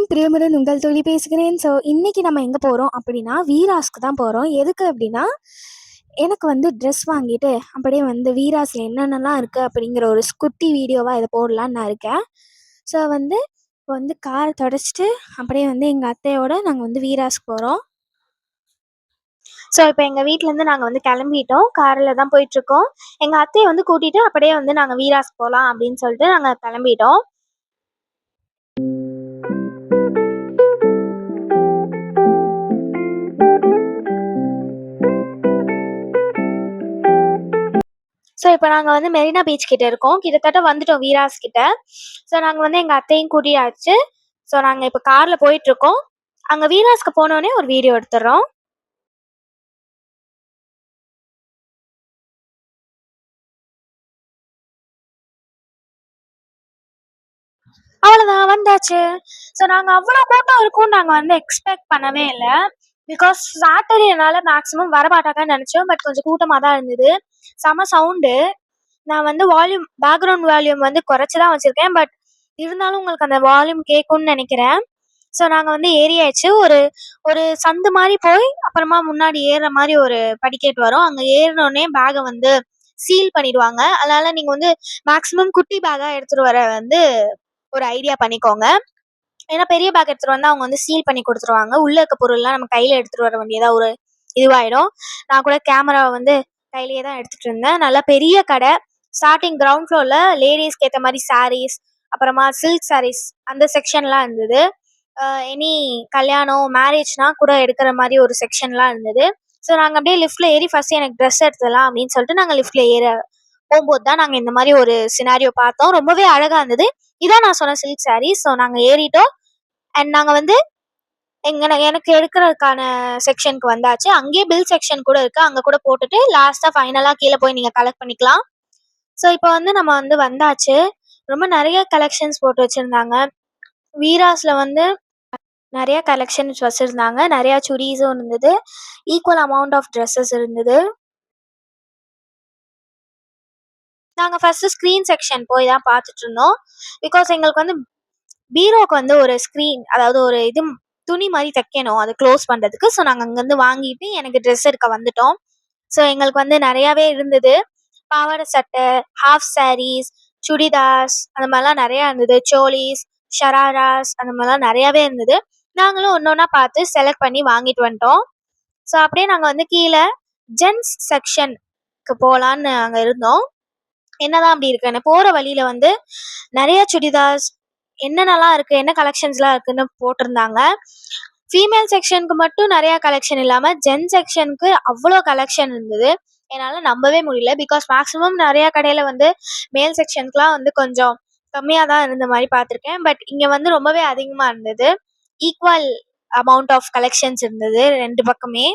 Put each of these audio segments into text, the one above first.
வணக்கம், பிரியமுடன் உங்கள் தோழி பேசுகிறேன். ஸோ இன்றைக்கி நம்ம எங்கே போகிறோம் அப்படின்னா, வீராஸ்க்கு தான் போகிறோம். எதுக்கு அப்படின்னா, எனக்கு வந்து ட்ரெஸ் வாங்கிட்டு அப்படியே வந்து வீராஸில் என்னென்னலாம் இருக்குது அப்படிங்கிற ஒரு குட்டி வீடியோவாக இதை போடலான்னு நான் இருக்கேன். ஸோ வந்து இப்போ வந்து காரை தொடச்சிட்டு அப்படியே வந்து எங்கள் அத்தையோட நாங்கள் வந்து வீராஸ்க்கு போகிறோம். ஸோ இப்போ எங்கள் வீட்டிலேருந்து நாங்கள் வந்து கிளம்பிட்டோம். காரில் தான் போயிட்டுருக்கோம். எங்கள் அத்தையை வந்து கூட்டிகிட்டு அப்படியே வந்து நாங்கள் வீராஸ் போகலாம் அப்படின்னு சொல்லிட்டு நாங்கள் கிளம்பிட்டோம். ஸோ இப்போ நாங்கள் வந்து மெரினா பீச் கிட்ட இருக்கோம். கிட்டத்தட்ட வந்துட்டோம் வீராஸ் கிட்ட. ஸோ நாங்கள் வந்து எங்கள் அத்தையும் கூட்டியாச்சு. ஸோ நாங்கள் இப்போ காரில் போயிட்டுருக்கோம். அங்கே வீராஸ்க்கு போனோடனே ஒரு வீடியோ எடுத்துடுறோம். அவ்வளோதான் வந்தாச்சு. ஸோ நாங்கள் அவ்வளோ கூட்டம் இருக்கும்னு நாங்கள் வந்து எக்ஸ்பெக்ட் பண்ணவே இல்லை. பிகாஸ் சாட்டர்டேனால மேக்ஸிமம் வரமாட்டாங்கன்னு நினச்சோம். பட் கொஞ்சம் கூட்டமாக தான் இருந்தது. செம சவுண்டு. நான் வந்து பேக்ரவுண்ட் வால்யூம் வந்து குறைச்சி தான் வச்சுருக்கேன். பட் இருந்தாலும் உங்களுக்கு அந்த வால்யூம் கேட்கும்னு நினைக்கிறேன். ஸோ நாங்கள் வந்து ஏறியாச்சு. ஒரு ஒரு சந்து மாதிரி போய் அப்புறமா முன்னாடி ஏறுற மாதிரி ஒரு படிக்கட்டு வரும். அங்கே ஏறினோடனே பேகை வந்து சீல் பண்ணிடுவாங்க. அதனால நீங்கள் வந்து மேக்ஸிமம் குட்டி பேக்காக எடுத்துகிட்டு வர வந்து ஒரு ஐடியா பண்ணிக்கோங்க. ஏன்னா பெரிய பேக் எடுத்துகிட்டு வந்தால் அவங்க வந்து சீல் பண்ணி கொடுத்துருவாங்க. உள்ளே இருக்க பொருள்லாம் நம்ம கையில் எடுத்துகிட்டு வர வேண்டியதாக ஒரு இதுவாகிடும். நான் கூட கேமராவை வந்து கையிலேயே தான் எடுத்துகிட்டு இருந்தேன். நல்லா பெரிய கடை. ஸ்டார்டிங் கிரவுண்ட் ஃப்ளோரில் லேடிஸ்க்கு ஏற்ற மாதிரி சாரீஸ், அப்புறமா சில்க் சாரீஸ் அந்த செக்ஷன்லாம் இருந்தது. எனி கல்யாணம் மேரேஜ்னா கூட எடுக்கிற மாதிரி ஒரு செக்ஷன்லாம் இருந்தது. ஸோ நாங்கள் அப்படியே லிஃப்ட்டில் ஏறி ஃபஸ்ட்டு எனக்கு ட்ரெஸ் எடுத்துடலாம் அப்படின்னு சொல்லிட்டு நாங்கள் லிஃப்ட்டில் ஏற போகும்போது தான் நாங்கள் இந்த மாதிரி ஒரு சினாரியோ பார்த்தோம். ரொம்பவே அழகாக இருந்தது. இதான் நான் சொன்ன சில்க் சாரீஸ். ஸோ நாங்கள் ஏறிட்டோம். அண்ட் நாங்கள் வந்து எனக்கு எடுக்கிறதுக்கான செக்ஷனுக்கு வந்தாச்சு. அங்கேயே பில் செக்ஷன் கூட இருக்குது. அங்கே கூட போட்டுட்டு லாஸ்ட்டாக ஃபைனலாக கீழே போய் நீங்கள் கலெக்ட் பண்ணிக்கலாம். ஸோ இப்போ வந்து நம்ம வந்து வந்தாச்சு. ரொம்ப நிறைய கலெக்ஷன்ஸ் போட்டு வச்சுருந்தாங்க. வீராஸில் வந்து நிறைய கலெக்ஷன்ஸ் வச்சுருந்தாங்க. நிறையா சுடிஸும் இருந்தது. ஈக்குவல் அமௌண்ட் ஆஃப் ட்ரெஸ்ஸஸ் இருந்தது. நாங்கள் ஃபஸ்ட்டு ஸ்க்ரீன் செக்ஷன் போய் தான் பார்த்துட்டு இருந்தோம். பிகாஸ் எங்களுக்கு வந்து பீரோக்கு வந்து ஒரு ஸ்க்ரீன், அதாவது ஒரு இது துணி மாதிரி தைக்கணும் அது க்ளோஸ் பண்ணுறதுக்கு. ஸோ நாங்கள் அங்கேருந்து வாங்கிட்டு எனக்கு ட்ரெஸ் எடுக்க வந்துட்டோம். ஸோ எங்களுக்கு வந்து நிறையாவே இருந்தது. பாவாடை சட்டை, ஹாஃப் சாரீஸ், சுடிதார்ஸ் அந்த மாதிரிலாம் நிறையா இருந்தது. சோலிஸ், ஷராராஸ் அந்த மாதிரிலாம் நிறையாவே இருந்தது. நாங்களும் ஒன்று ஒன்றா பார்த்து செலக்ட் பண்ணி வாங்கிட்டு வந்துட்டோம். ஸோ அப்படியே நாங்கள் வந்து கீழே ஜென்ஸ் செக்ஷனுக்கு போகலான்னு அங்கே இருந்தோம். என்னதான் அப்படி இருக்குன்னு போகிற வழியில் வந்து நிறையா சுடிதார்ஸ் என்னென்னலாம் இருக்குது, என்ன கலெக்ஷன்ஸ்லாம் இருக்குதுன்னு போட்டிருந்தாங்க. ஃபீமேல் செக்ஷனுக்கு மட்டும் நிறையா கலெக்ஷன் இல்லாமல் ஜென் செக்ஷனுக்கு அவ்வளோ கலெக்ஷன் இருந்தது. என்னால் நம்பவே முடியல. பிகாஸ் மேக்ஸிமம் நிறையா கடையில் வந்து மேல் செக்ஷனுக்குலாம் வந்து கொஞ்சம் கம்மியாக தான் இருந்த மாதிரி பார்த்துருக்கேன். பட் இங்கே வந்து ரொம்பவே அதிகமாக இருந்தது. ஈக்குவல் அமௌண்ட் ஆஃப் கலெக்ஷன்ஸ் இருந்தது ரெண்டு பக்கமே.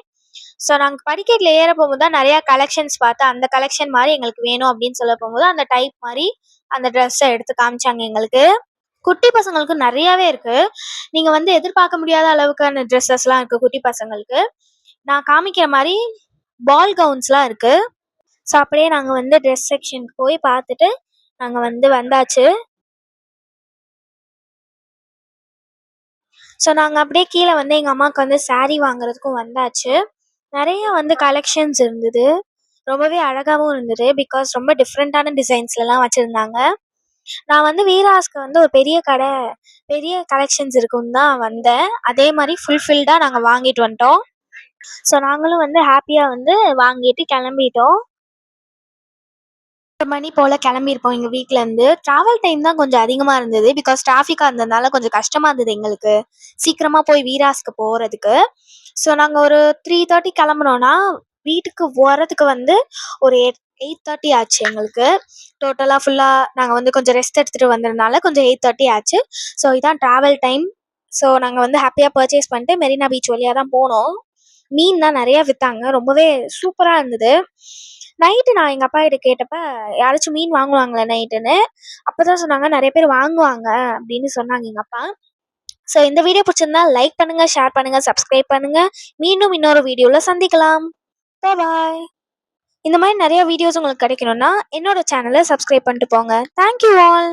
ஸோ நாங்கள் படிக்கட்டில் ஏற போகும்போது தான் நிறையா கலெக்ஷன்ஸ் பார்த்து அந்த கலெக்ஷன் மாதிரி எங்களுக்கு வேணும் அப்படின்னு சொல்ல போகும்போது அந்த டைப் மாதிரி அந்த ட்ரெஸ்ஸை எடுத்து காமிச்சாங்க எங்களுக்கு. குட்டி பசங்களுக்கு நிறையாவே இருக்குது. நீங்கள் வந்து எதிர்பார்க்க முடியாத அளவுக்கான ட்ரெஸ்ஸஸ்லாம் இருக்குது குட்டி பசங்களுக்கு. நான் காமிக்கிற மாதிரி பால் கவுன்ஸ்லாம் இருக்குது. ஸோ அப்படியே நாங்கள் வந்து ட்ரெஸ் செக்ஷனுக்கு போய் பார்த்துட்டு நாங்கள் வந்து வந்தாச்சு. ஸோ நாங்கள் அப்படியே கீழே வந்து எங்கள் அம்மாவுக்கு வந்து சாரீ வாங்குறதுக்கும் வந்தாச்சு. நிறைய வந்து கலெக்ஷன்ஸ் இருந்தது. ரொம்பவே அழகாகவும் இருந்தது. பிகாஸ் ரொம்ப டிஃப்ரெண்ட்டான டிசைன்ஸ்லலாம் வச்சுருந்தாங்க. நான் வந்து வீராஸ்க்கு வந்து ஒரு பெரிய கடை, பெரிய கலெக்ஷன்ஸ் இருக்குன்னு தான் வந்தேன். அதே மாதிரி ஃபுல்ஃபில்டாக நாங்கள் வாங்கிட்டு வந்துட்டோம். ஸோ நாங்களும் வந்து ஹாப்பியாக வந்து வாங்கிட்டு கிளம்பிட்டோம். 8 மணி போல் கிளம்பியிருப்போம் எங்கள் வீட்டிலேருந்து. ட்ராவல் டைம் தான் கொஞ்சம் அதிகமாக இருந்தது. பிகாஸ் டிராஃபிக்காக இருந்ததுனால கொஞ்சம் கஷ்டமாக இருந்தது எங்களுக்கு சீக்கிரமாக போய் வீராஸ்க்கு போகிறதுக்கு. ஸோ நாங்கள் ஒரு 3:30 கிளம்புனோன்னா வீட்டுக்கு வரதுக்கு வந்து ஒரு 8:30 ஆச்சு எங்களுக்கு. டோட்டலாக ஃபுல்லாக நாங்கள் வந்து கொஞ்சம் ரெஸ்ட் எடுத்துகிட்டு வந்ததுனால கொஞ்சம் 8:30 ஆச்சு. ஸோ இதான் ட்ராவல் டைம். ஸோ நாங்கள் வந்து ஹாப்பியாக பர்ச்சேஸ் பண்ணிட்டு மெரினா பீச் வழியாக தான் போனோம். மீன்லாம் நிறையா விற்றாங்க. ரொம்பவே சூப்பராக இருந்தது. நைட்டு நான் எங்கள் அப்பா கிட்ட கேட்டப்ப யாராச்சும் மீன் வாங்குவாங்களே நைட்டுன்னு. அப்போ தான் சொன்னாங்க நிறைய பேர் வாங்குவாங்க அப்படின்னு சொன்னாங்க எங்கள் அப்பா. ஸோ இந்த வீடியோ பிடிச்சிருந்தா லைக் பண்ணுங்கள், ஷேர் பண்ணுங்கள், சப்ஸ்கிரைப் பண்ணுங்கள். மீண்டும் இன்னொரு வீடியோவில் சந்திக்கலாம். பாய். இந்த மாதிரி நிறைய வீடியோஸ் உங்களுக்கு கிடைக்கணும்னா என்னோட சேனலை சப்ஸ்கிரைப் பண்ணிட்டு போங்க. Thank you all.